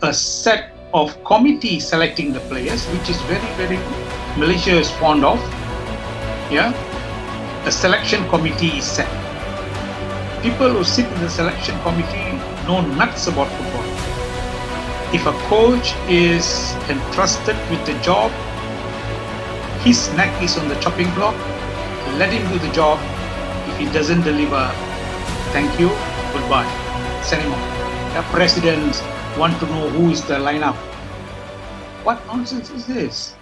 a set of committees selecting the players, which is very Malaysia is fond of. Yeah, a selection committee is set. People who sit in the selection committee know nuts about football. If a coach is entrusted with the job, his neck is on the chopping block. Let him do the job. If he doesn't deliver, thank you, goodbye. Send him on. The presidents want to know who is the lineup. What nonsense is this?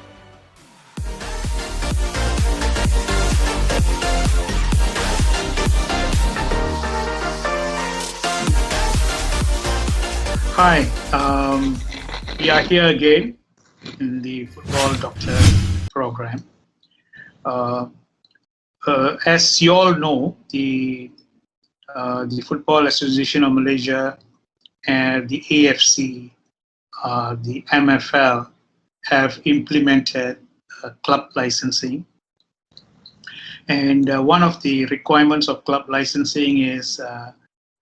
Hi, we are here again in the Football Doctor program. As you all know, the Football Association of Malaysia and the AFC, the MFL, have implemented club licensing. And one of the requirements of club licensing is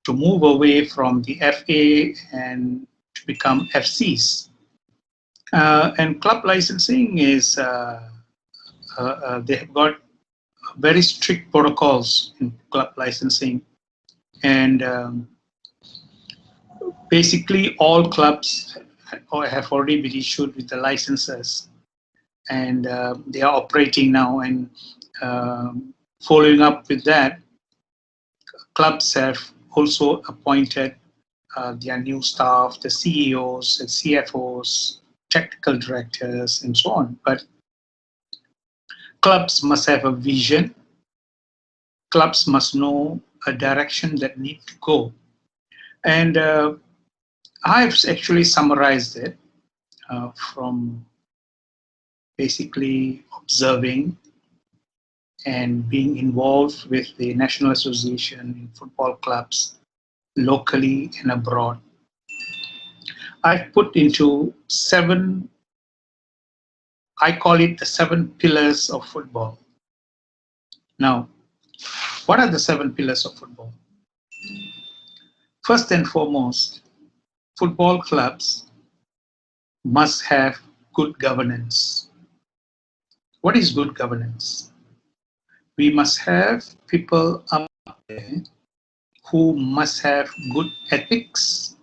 to move away from the FA and to become FCs. And club licensing is, they have got very strict protocols in club licensing. And basically all clubs have already been issued with the licenses. And they are operating now. And following up with that, clubs have also appointed their new staff, the CEOs and CFOs, technical directors, and so on. But clubs must have a vision. Clubs must know a direction that need to go. And I've actually summarized it from basically observing and being involved with the National Association in football clubs locally and abroad. I've put into 7, I call it the 7 pillars of football. Now, what are the 7 pillars of football? First and foremost, football clubs must have good governance. What is good governance? We must have people up there who must have good ethics.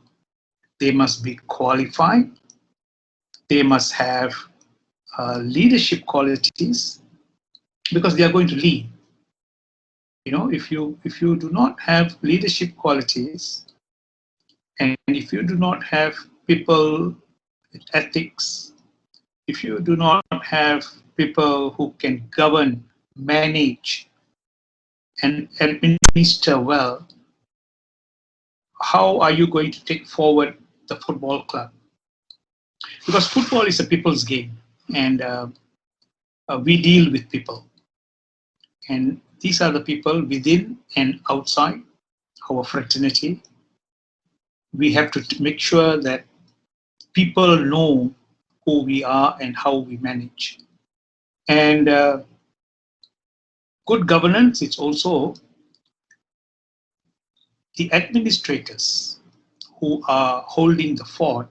They must be qualified. They must have leadership qualities because they are going to lead. You know, if you do not have leadership qualities and if you do not have people with ethics, if you do not have people who can govern, manage, and administer well, how are you going to take forward the football club? Because football is a people's game, and we deal with people. And these are the people within and outside our fraternity. We have to make sure that people know who we are and how we manage. And good governance is also the administrators who are holding the fort,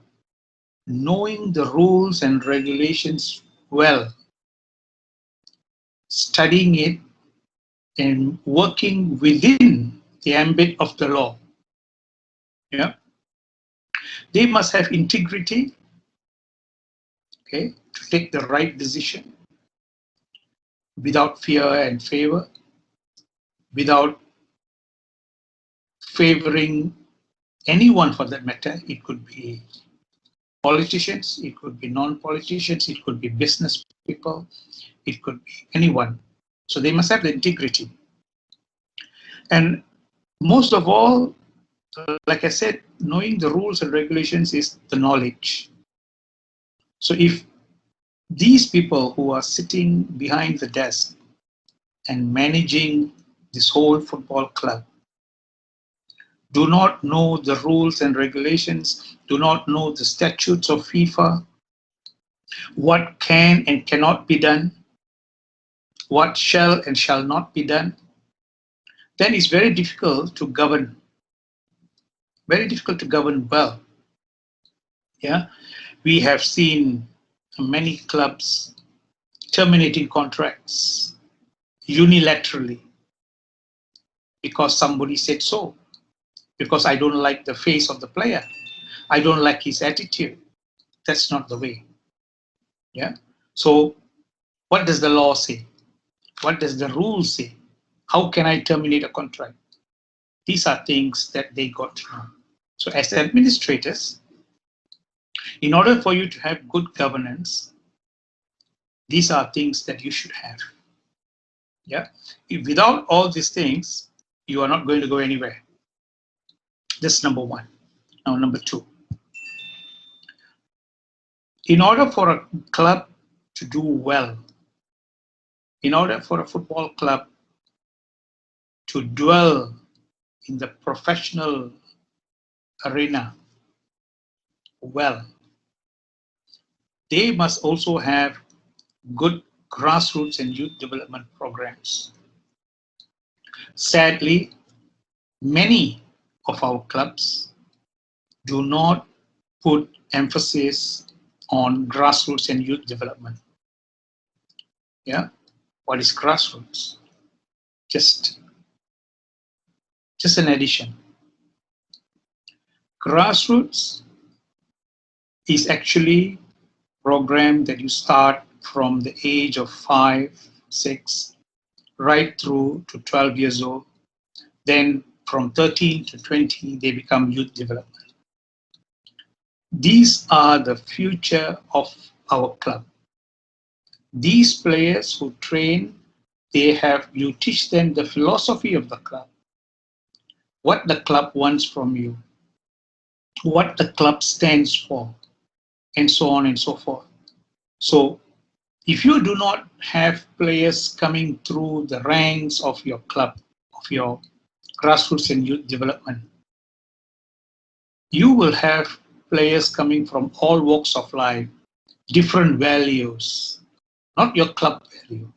knowing the rules and regulations well, studying it and working within the ambit of the law. Yeah, they must have integrity, okay, to take the right decision without fear and favor, without favoring anyone for that matter. It could be politicians, it could be non-politicians, it could be business people, it could be anyone. So they must have the integrity. And most of all, like I said, knowing the rules and regulations is the knowledge. So if these people who are sitting behind the desk and managing this whole football club do not know the rules and regulations, do not know the statutes of FIFA, what can and cannot be done, what shall and shall not be done, then it's very difficult to govern. Very difficult to govern well. Yeah, we have seen many clubs terminating contracts unilaterally because somebody said so, because I don't like the face of the player, I don't like his attitude. That's not the way. Yeah. So what does the law say? What does the rule say? How can I terminate a contract? These are things that they got to know. So as administrators, in order for you to have good governance, these are things that you should have. Yeah. Without all these things, you are not going to go anywhere. That's number one. Now, number two. In order for a club to do well, in order for a football club to dwell in the professional arena well, they must also have good grassroots and youth development programs. Sadly, many of our clubs do not put emphasis on grassroots and youth development. Yeah, what is grassroots? Just an addition. Grassroots is actually a program that you start from the age of 5, 6, right through to 12 years old. Then from 13 to 20, they become youth development. These are the future of our club. These players who train, you teach them the philosophy of the club, what the club wants from you, what the club stands for, and so on and so forth. So if you do not have players coming through the ranks of your club, of your grassroots and youth development, you will have players coming from all walks of life, different values, not your club value.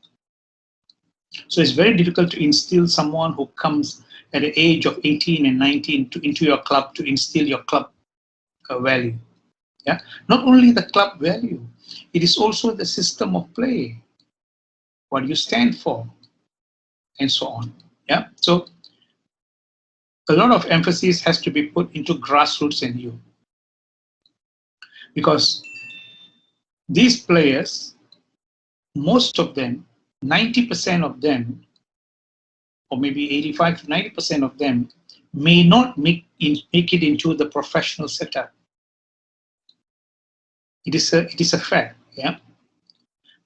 So it's very difficult to instill someone who comes at the age of 18 and 19 into your club to instill your club value. Yeah, not only the club value, it is also the system of play, what you stand for, and so on. Yeah, so a lot of emphasis has to be put into grassroots and youth, because these players, most of them, 90% of them, or maybe 85 to 90% of them, may not make it into the professional setup. It is a fact. Yeah.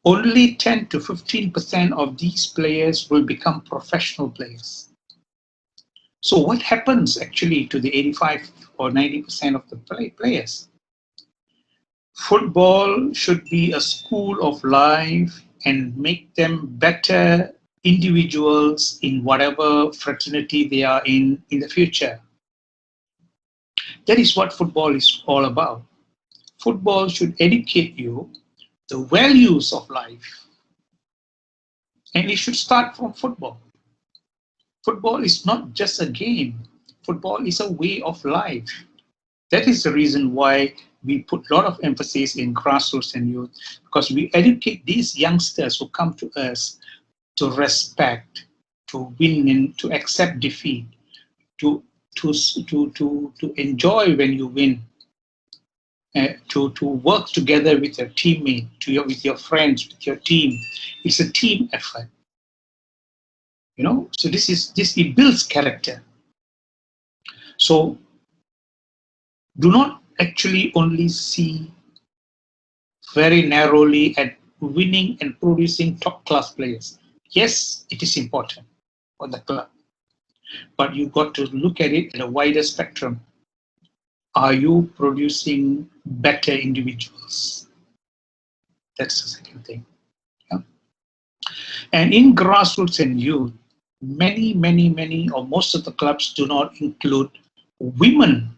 Only 10 to 15% of these players will become professional players. So what happens actually to the 85 or 90% of the players? Football should be a school of life and make them better individuals in whatever fraternity they are in the future. That is what football is all about. Football should educate you the values of life. And it should start from football. Football is not just a game. Football is a way of life. That is the reason why we put a lot of emphasis in grassroots and youth, because we educate these youngsters who come to us to respect, to win and to accept defeat, to enjoy when you win, to work together with your teammate, with your friends, with your team. It's a team effort. You know, so it builds character. So do not actually only see very narrowly at winning and producing top class players. Yes, it is important for the club, but you've got to look at it at a wider spectrum. Are you producing better individuals? That's the second thing. Yeah? And in grassroots and youth, many or most of the clubs do not include women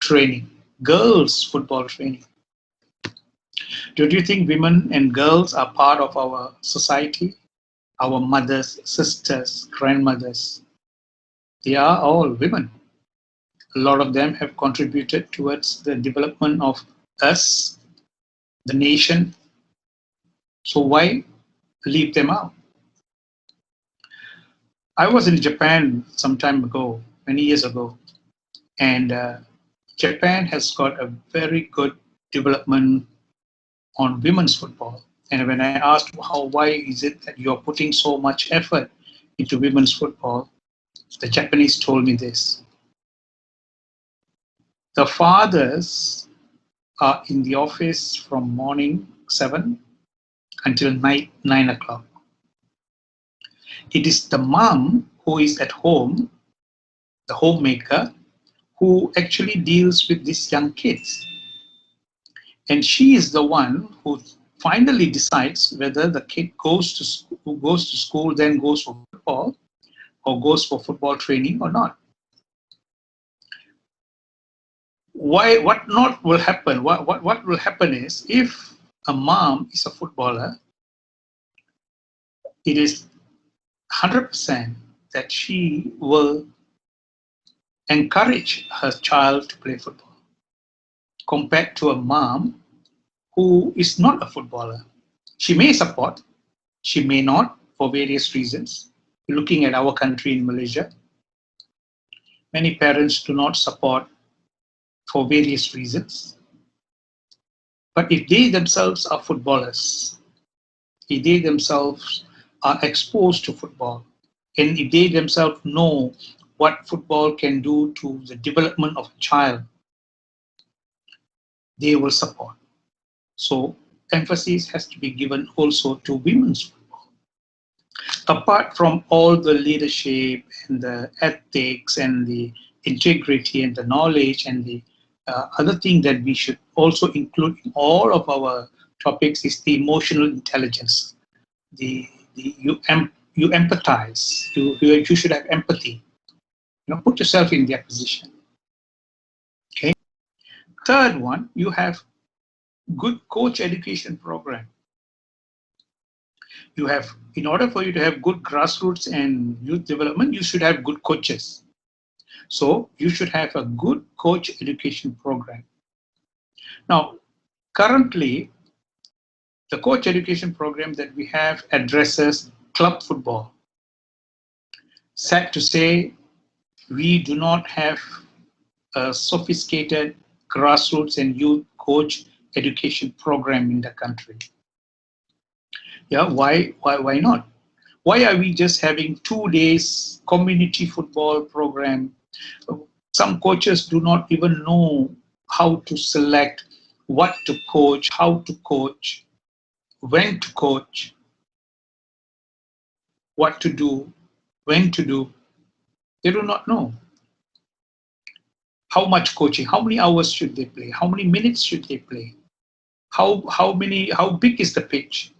training, girls football training. Don't you think women and girls are part of our society? Our mothers, sisters, grandmothers, they are all women. A lot of them have contributed towards the development of us, the nation. So why leave them out? I was in Japan some time ago, many years ago, and Japan has got a very good development on women's football. And when I asked why is it that you're putting so much effort into women's football, the Japanese told me this. The fathers are in the office from morning 7 until night 9 o'clock. It is the mom who is at home, the homemaker, who actually deals with these young kids. And she is the one who finally decides whether the kid goes to school, then goes for football, or goes for football training or not. What not will happen? What will happen is, if a mom is a footballer, it is 100% that she will encourage her child to play football, compared to a mom who is not a footballer. She may support, she may not, for various reasons. Looking at our country in Malaysia, many parents do not support for various reasons. But if they themselves are footballers, if they themselves are exposed to football, and if they themselves know what football can do to the development of a child, they will support. So emphasis has to be given also to women's football. Apart from all the leadership and the ethics and the integrity and the knowledge and the other thing that we should also include in all of our topics is the emotional intelligence. You empathize. You should have empathy. Put yourself in their position. Okay. Third one, you have good coach education program. You have, in order for you to have good grassroots and youth development, you should have good coaches. So you should have a good coach education program. Now, currently, the coach education program that we have addresses club football. Sad to say, we do not have a sophisticated grassroots and youth coach education program in the country. Yeah, why not? Why are we just having 2 days community football program? Some coaches do not even know how to select what to coach, how to coach, when to coach, what to do, when to do. They do not know. How much coaching, how many hours should they play? How many minutes should they play? How big is the pitch?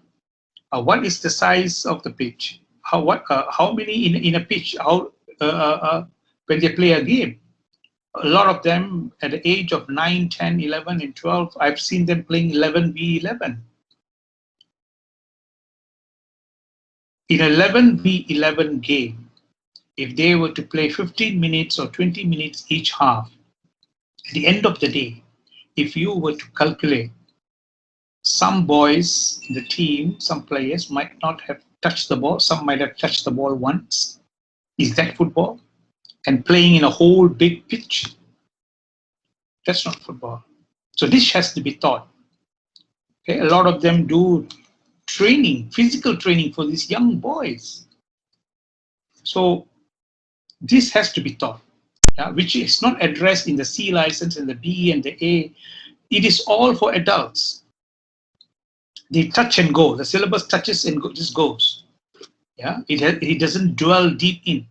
What is the size of the pitch? How many in a pitch? When they play a game? A lot of them at the age of 9, 10, 11, and 12, I've seen them playing 11v11. In 11v11 game, if they were to play 15 minutes or 20 minutes each half, at the end of the day, if you were to calculate, some boys in the team, some players might not have touched the ball, some might have touched the ball once. Is that football? And playing in a whole big pitch? That's not football. So this has to be taught. Okay, a lot of them do training, physical training for these young boys. So this has to be taught, which is not addressed in the C license and the B and the A. It is all for adults. They touch and go. The syllabus touches and just goes. Yeah, it doesn't dwell deep in.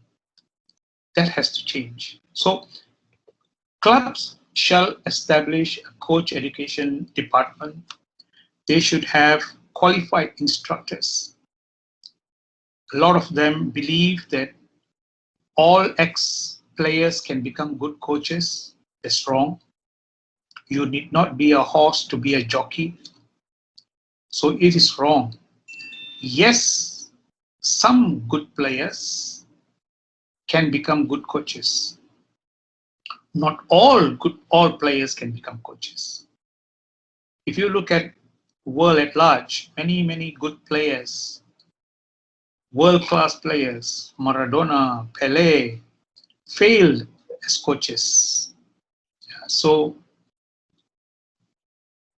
That has to change. So clubs shall establish a coach education department. They should have qualified instructors. A lot of them believe that all ex-players can become good coaches. That's wrong. You need not be a horse to be a jockey. So it is wrong. Yes, some good players can become good coaches. not all players can become coaches. If you look at world at large, many good players, world-class players, Maradona, Pelé, failed as coaches. So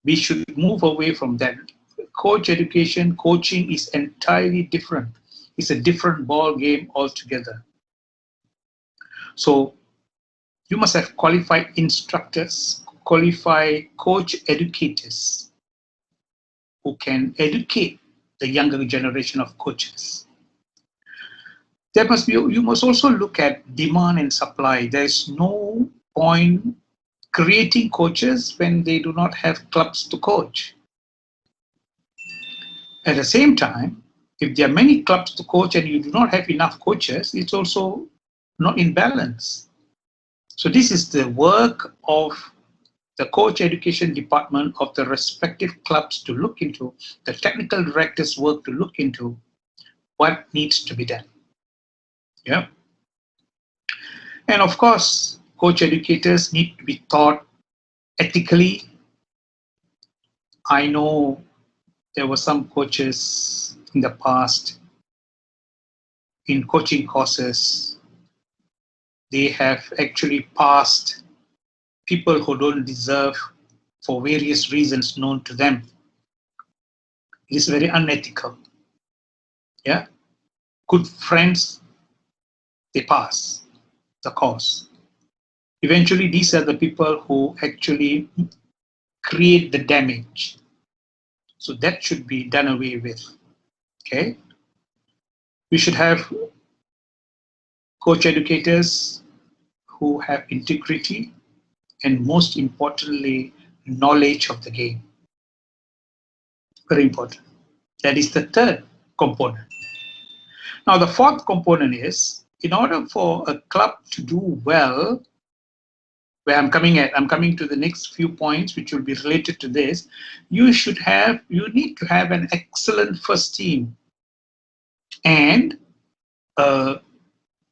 we should move away from that. Coach education, coaching is entirely different. It's a different ball game altogether. So you must have qualified instructors, qualified coach educators who can educate the younger generation of coaches. You must also look at demand and supply. There's no point creating coaches when they do not have clubs to coach. At the same time, if there are many clubs to coach and you do not have enough coaches, it's also not in balance. So this is the work of the coach education department of the respective clubs to look into, the technical directors' work to look into what needs to be done. Yeah. And of course, coach educators need to be taught ethically. I know there were some coaches in the past in coaching courses, they have actually passed people who don't deserve for various reasons known to them. It is very unethical. Yeah, good friends, they pass the course. Eventually, these are the people who actually create the damage. So that should be done away with. Okay, we should have coach educators who have integrity and, most importantly, knowledge of the game. Very important. That is the third component. Now, the fourth component is, in order for a club to do well, where I'm coming to the next few points, which will be related to this, you need to have an excellent first team and a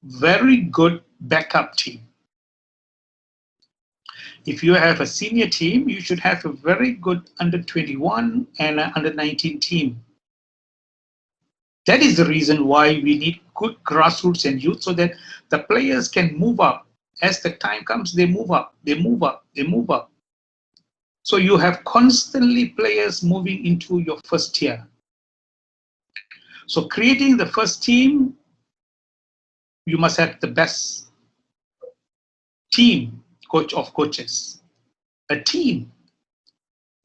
very good backup team. If you have a senior team, you should have a very good under-21 and under-19 team. That is the reason why we need good grassroots and youth, so that the players can move up. As the time comes, they move up, they move up, they move up. So you have constantly players moving into your first tier. So creating the first team, you must have the best team of coaches. A team.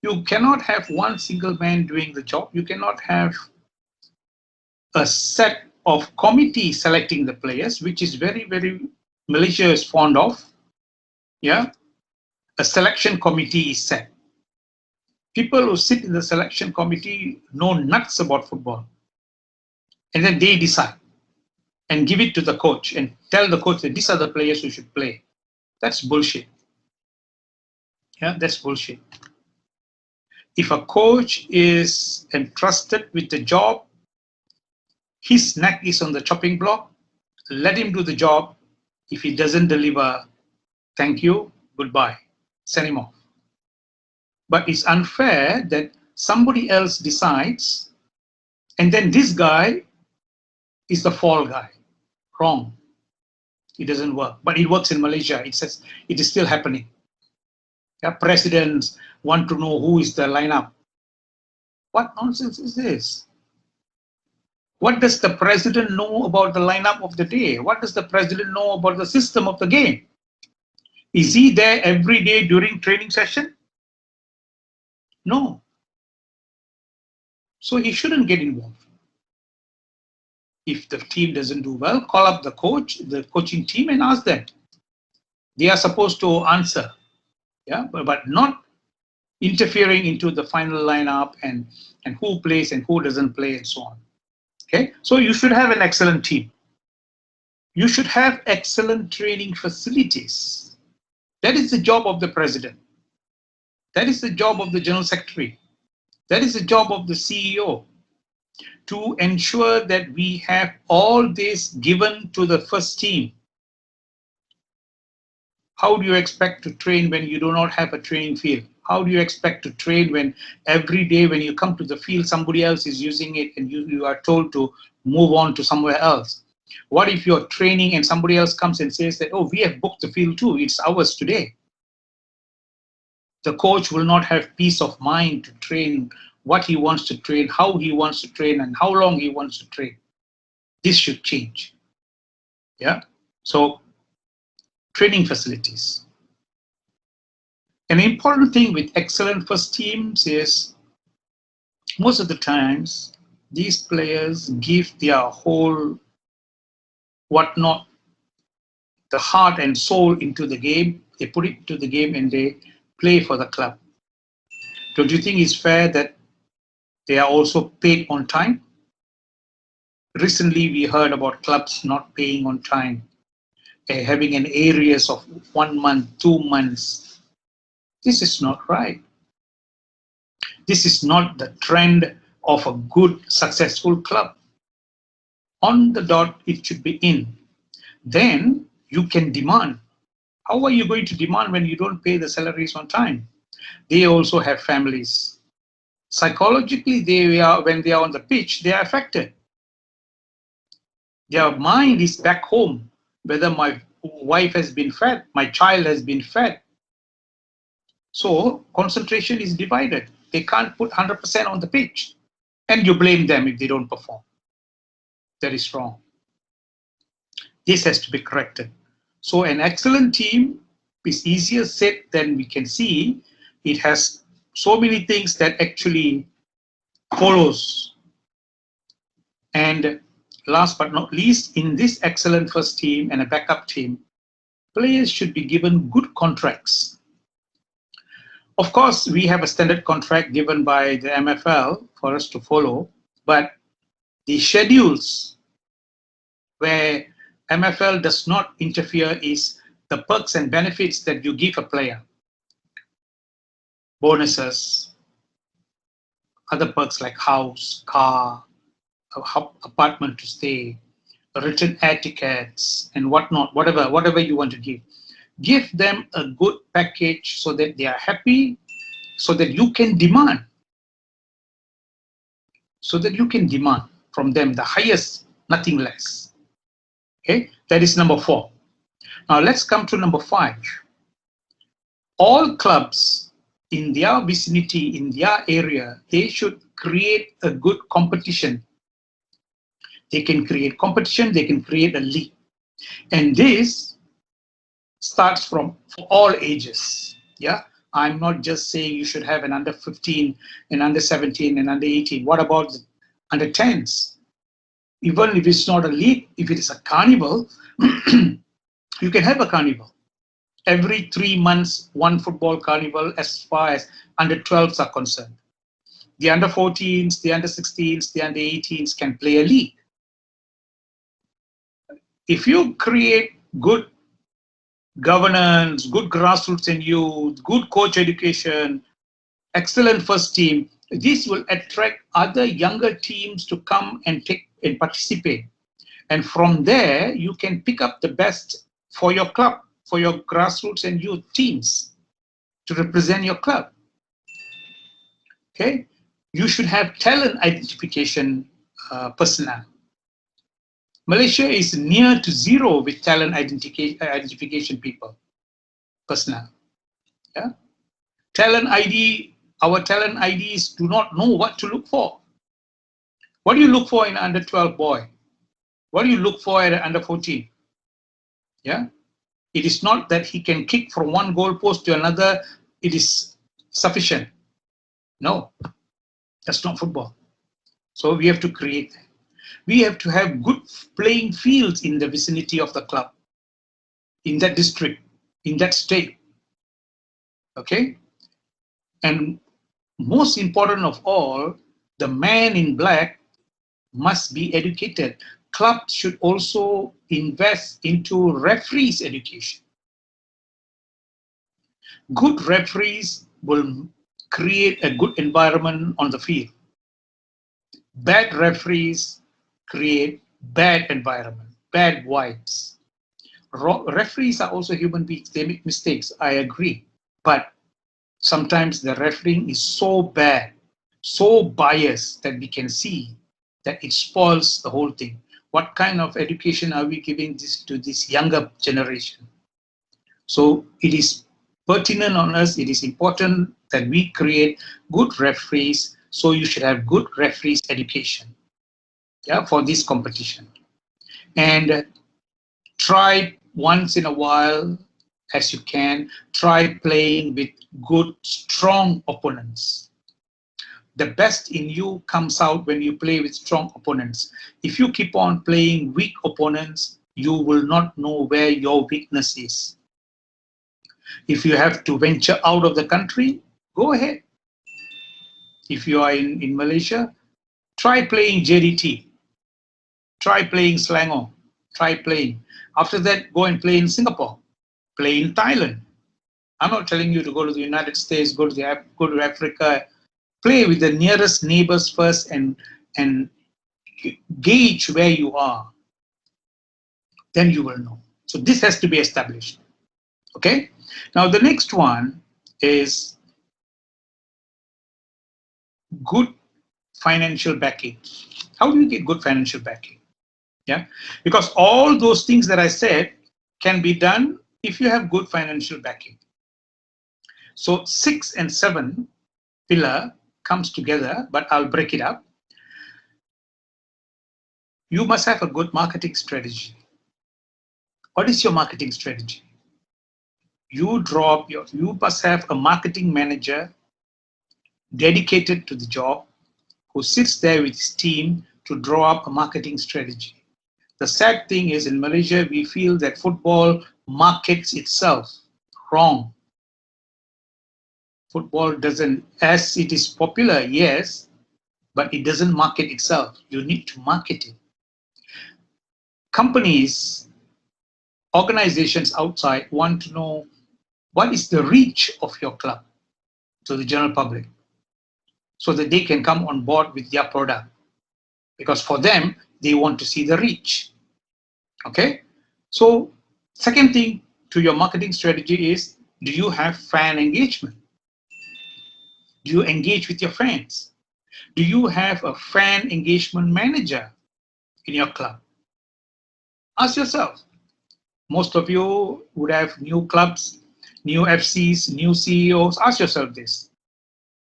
You cannot have one single man doing the job. You cannot have a set of committee selecting the players, which is very Malaysia is fond of. Yeah, a selection committee is set. People who sit in the selection committee know nuts about football, and then they decide and give it to the coach and tell the coach that these are the players who should play. That's bullshit. Yeah, that's bullshit. If a coach is entrusted with the job, his neck is on the chopping block, let him do the job. If he doesn't deliver, thank you, goodbye, send him off. But it's unfair that somebody else decides, and then this guy is the fall guy. Wrong. It doesn't work. But it works in Malaysia. It says it is still happening. Yeah, presidents want to know who is the lineup. What nonsense is this? What does the president know about the lineup of the day? What does the president know about the system of the game? Is he there every day during training session? No. So he shouldn't get involved. If the team doesn't do well, call up the coach, the coaching team, and ask them. They are supposed to answer, yeah, but not interfering into the final lineup and who plays and who doesn't play and so on. Okay, so you should have an excellent team. You should have excellent training facilities. That is the job of the president. That is the job of the general secretary. That is the job of the CEO, to ensure that we have all this given to the first team. How do you expect to train when you do not have a training field? How do you expect to train when every day when you come to the field, somebody else is using it and you are told to move on to somewhere else? What if you're training and somebody else comes and says that, oh, we have booked the field too, it's ours today? The coach will not have peace of mind to train what he wants to train, how he wants to train, and how long he wants to train. This should change. Yeah. So, training facilities. An important thing with excellent first teams is most of the times these players give their whole whatnot, the heart and soul into the game. They put it to the game and they play for the club. Don't you think it's fair that they are also paid on time? Recently, we heard about clubs not paying on time, having an arrears of 1 month, 2 months. This is not right. This is not the trend of a good, successful club. On the dot, it should be in. Then you can demand. How are you going to demand when you don't pay the salaries on time? They also have families. Psychologically, when they are on the pitch, they are affected. Their mind is back home, whether my wife has been fed, my child has been fed. So concentration is divided. They can't put 100% on the pitch. And you blame them if they don't perform. That is wrong. This has to be corrected. So an excellent team is easier said than we can see. It has so many things that actually follows. And last but not least, in this excellent first team and a backup team, players should be given good contracts. Of course, we have a standard contract given by the MFL for us to follow, but the schedules where MFL does not interfere is the perks and benefits that you give a player. Bonuses, other perks like house, car, apartment to stay, written air tickets, and whatnot, whatever you want to give. Give them a good package so that they are happy, so that you can demand. So that you can demand from them the highest, nothing less. Okay, that is number 4. Now let's come to number 5. All clubs in their vicinity, in their area, they should create a good competition. They can create competition, they can create a league. And this starts from all ages. Yeah, I'm not just saying you should have an under 15, an under 17, and under 18. What about the under 10s? Even if it's not a league, if it is a carnival, you can have a carnival. Every 3 months, one football carnival as far as under 12s are concerned. The under 14s, the under 16s, the under 18s can play a league. If you create good governance, good grassroots and youth, good coach education, excellent first team, this will attract other younger teams to come and take and participate. And from there, you can pick up the best for your club, for your grassroots and youth teams to represent your club. Okay, you should have talent identification personnel. Malaysia is near to zero with talent identification people, personnel. Yeah, talent ID. Our talent IDs do not know what to look for. What do you look for in an under 12 boy? What do you look for at an under 14? Yeah, it is not that he can kick from one goalpost to another. It is sufficient. No, that's not football. So we have to create that. We have to have good playing fields in the vicinity of the club, in that district, in that state. Okay? And most important of all, the man in black must be educated. Clubs should also invest into referees' education. Good referees will create a good environment on the field. Bad referees create bad environment, bad vibes. Referees are also human beings. They make mistakes. I agree. But sometimes the refereeing is so bad, so biased that we can see that it spoils the whole thing. What kind of education are we giving to this younger generation? So it is pertinent on us. It is important that we create good referees. So you should have good referees education, yeah, for this competition. And try once in a while, as you can, try playing with good, strong opponents. The best in you comes out when you play with strong opponents. If you keep on playing weak opponents, you will not know where your weakness is. If you have to venture out of the country, go ahead. If you are in Malaysia, try playing JDT. Try playing Selangor. Try playing. After that, go and play in Singapore. Play in Thailand. I'm not telling you to go to the United States, go to Africa. Play with the nearest neighbors first and gauge where you are. Then you will know. So this has to be established. Okay? Now the next one is good financial backing. How do you get good financial backing? Yeah, because all those things that I said can be done if you have good financial backing. So 6 and 7 pillar comes together, but I'll break it up. You must have a good marketing strategy. What is your marketing strategy? You must have a marketing manager dedicated to the job who sits there with his team to draw up a marketing strategy. The sad thing is in Malaysia, we feel that football markets itself wrong. Football doesn't, as it is popular, yes, but it doesn't market itself. You need to market it. Companies, organizations outside want to know what is the reach of your club to the general public so that they can come on board with their product. Because for them, they want to see the reach. Okay? So, second thing to your marketing strategy is, do you have fan engagement? Do you engage with your fans? Do you have a fan engagement manager in your club? Ask yourself. Most of you would have new clubs, new FCs, new CEOs. Ask yourself this.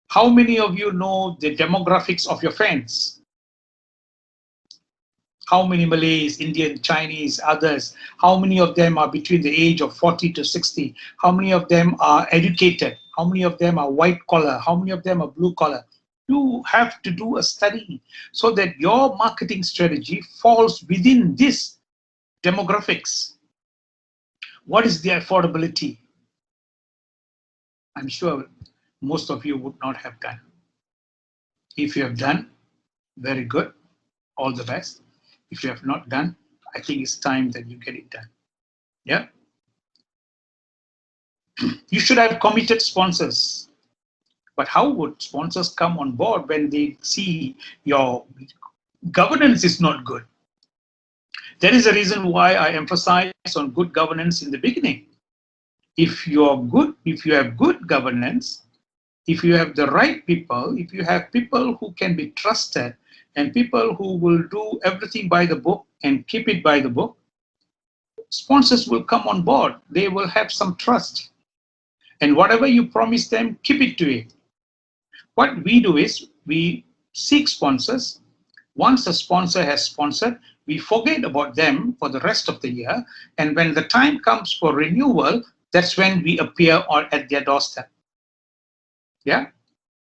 How many of you know the demographics of your fans? How many Malays, Indian, Chinese, others? How many of them are between the age of 40 to 60? How many of them are educated? How many of them are white collar? How many of them are blue collar? You have to do a study so that your marketing strategy falls within this demographics. What is the affordability? I'm sure most of you would not have done. If you have done, very good, all the best. If you have not done, I think it's time that you get it done. Yeah. You should have committed sponsors. But how would sponsors come on board when they see your governance is not good? That is the reason why I emphasize on good governance in the beginning. If you have good governance, if you have the right people, if you have people who can be trusted and people who will do everything by the book and keep it by the book, sponsors will come on board. They will have some trust. And whatever you promise them, keep it to it. What we do is we seek sponsors. Once a sponsor has sponsored, we forget about them for the rest of the year. And when the time comes for renewal, that's when we appear at their doorstep. Yeah?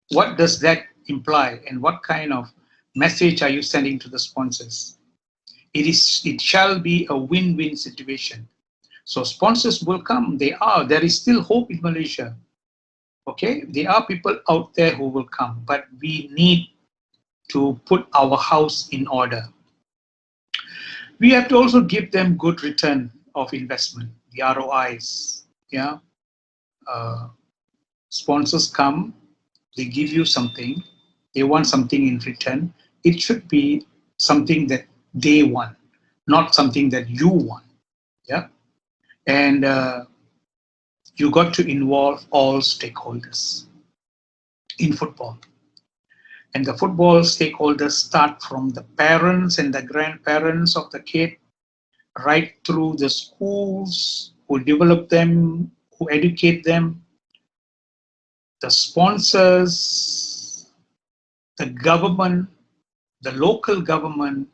What does that imply? And what kind of message are you sending to the sponsors? It shall be a win-win situation. So sponsors will come. There is still hope in Malaysia. Okay, there are people out there who will come, but we need to put our house in order. We have to also give them good return of investment, the ROIs. Yeah, sponsors come, they give you something, they want something in return. It should be something that they want, not something that you want. Yeah. And you got to involve all stakeholders in football. And the football stakeholders start from the parents and the grandparents of the kid, right through the schools who develop them, who educate them, the sponsors, the government, the local government,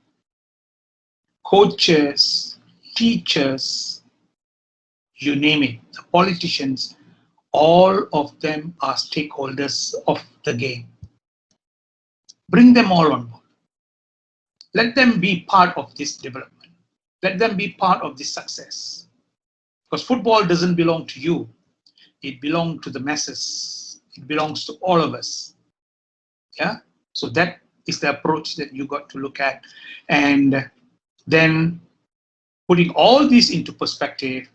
coaches, teachers, you name it, the politicians, all of them are stakeholders of the game. Bring them all on board. Let them be part of this development. Let them be part of this success. Because football doesn't belong to you. It belongs to the masses. It belongs to all of us. Yeah? So that is the approach that you got to look at. And then putting all this into perspective,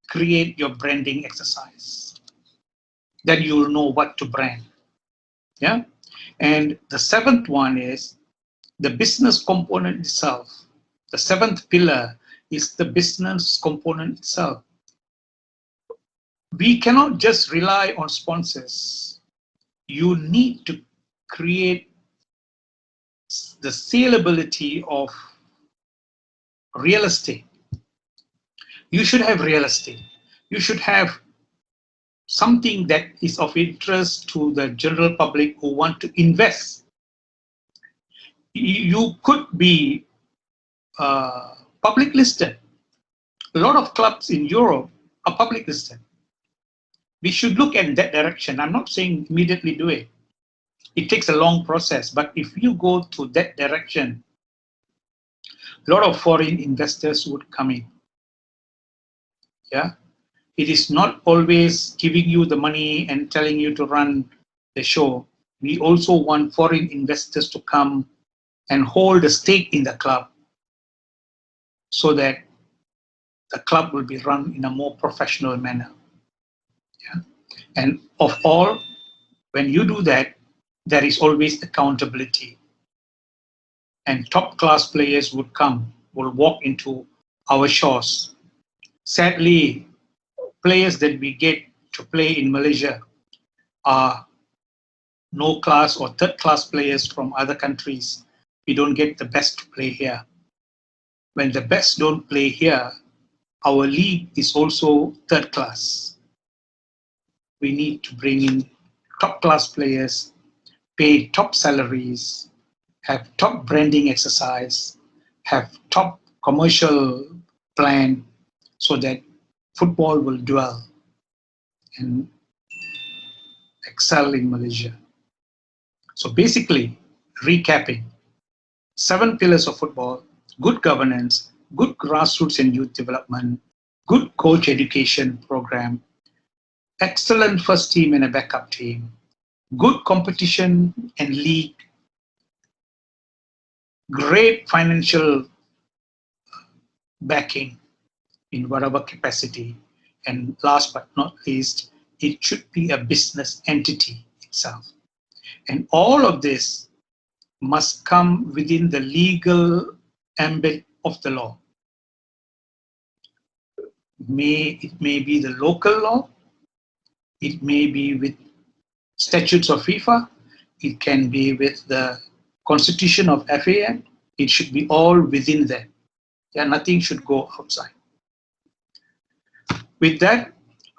create your branding exercise. Then you'll know what to brand. Yeah? And the seventh one is the business component itself. The seventh pillar is the business component itself. We cannot just rely on sponsors. You need to create the saleability of real estate. You should have real estate. You should have something that is of interest to the general public who want to invest. You could be public listed. A lot of clubs in Europe are public listed. We should look at that direction. I'm not saying immediately do it. It takes a long process, but if you go to that direction, a lot of foreign investors would come in. Yeah, it is not always giving you the money and telling you to run the show. We also want foreign investors to come and hold a stake in the club so that the club will be run in a more professional manner. Yeah? And of all, when you do that, there is always accountability. And top class players would come, will walk into our shores. Sadly, players that we get to play in Malaysia are no class or third class players from other countries. We don't get the best to play here. When the best don't play here, our league is also third class. We need to bring in top class players, pay top salaries, have top branding exercise, have top commercial plan so that football will dwell and excel in Malaysia. So basically, recapping, 7 pillars of football: good governance, good grassroots and youth development, good coach education program, excellent first team and a backup team, good competition and league, great financial backing in whatever capacity, and last but not least, it should be a business entity itself. And all of this must come within the legal ambit of the law. It may be the local law, it may be with statutes of FIFA, it can be with the constitution of FAM, it should be all within that. Yeah, nothing should go outside. With that,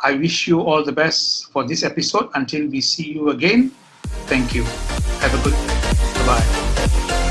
I wish you all the best for this episode. Until we see you again, thank you. Have a good day. Bye-bye.